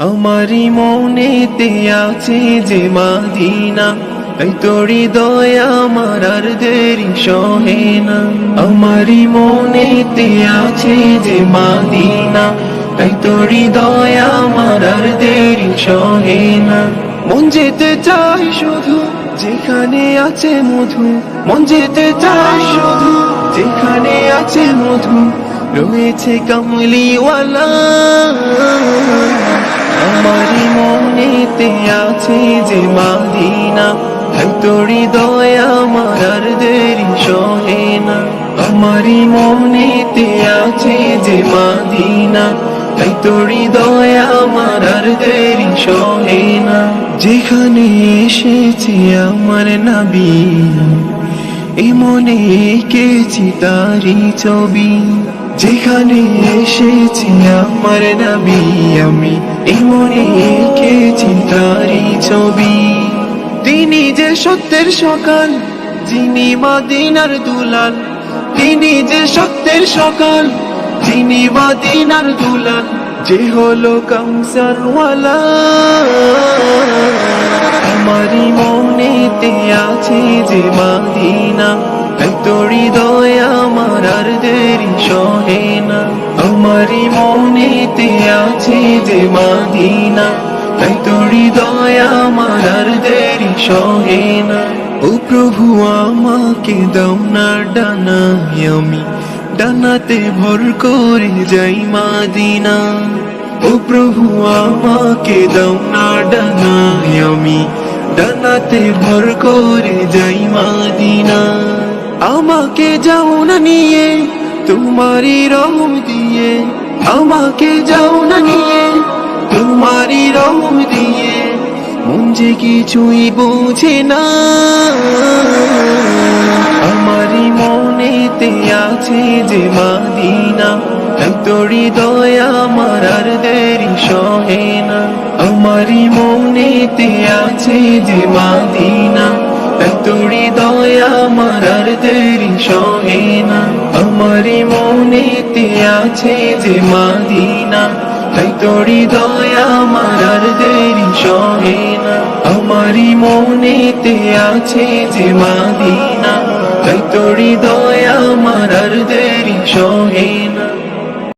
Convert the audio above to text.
আমারি মনেতে আছে যে মাদিনা, তাই তোর হৃদয় আমার আর দেরি সহে না। আমারি মনেতে আছে যে মাদিনা, তাই তোর হৃদয় আমার আর দেরি সহে না। মন যেতে চাই শুধু যেখানে আছে মধু, মন যেতে চাই শুধু যেখানে আছে মধু, রয়েছে কামলিওয়ালা। আমারি মনেতে আছে যে মাদিনা, তাই তোর হৃদয় আমার আর দেরি সহে না। আমারি মনেতে আছে যে মাদিনা, তাই তোর হৃদয় আমার আর দেরি সহে না। যেখানে এসেছে আমার নবী, এই মনে এঁকেছি তারি ছবি। যেখানে এসেছি আমার নবী, আমি এই মনে এঁকেছি তারি ছবি। তিনি যে সত্যের সকাল, যিনি মদিনার দুলাল। তিনি যে সত্যের সকাল, যিনি মদিনার দুলাল। যে হলো কাউসার ওয়ালা। আমারি মনেতে আছে যে মাদিনা, তাই তোর হৃদয় আমার আর দেরি সহে না। আমারি মনেতে আছে যে মাদিনা, তাই তোর হৃদয় আমার আর দেরি সহে না। ও প্রভু আমাকে দাও না ডানা, আমি ডানাতে ভর করে যাই মাদিনা। ও প্রভু আমাকে দাও না ডানা, আমি ডানাতে ভর করে যাই মাদিনা। আমাকে যাও না নিয়ে তোমারি রহম দিয়ে, আমাকে যাও না নিয়ে তোমারি রহম দিয়ে। মন যে কিছুই বোঝে না। আমারি মনেতে আছে যে মাদিনা, তাই তোর হৃদয় আমার আর দেরি সহে না। আমারি মনেতে আছে যে মাদিনা, তাই তোর হৃদয় আমার আর দেরি সহে না। আমারি মনেতে আছে যে মাদিনা, তাই তোর হৃদয় আমার আর দেরি সহে না। আমারি মনেতে আছে যে মাদিনা, তাই তোর হৃদয় আমার আর দেরি সহে না।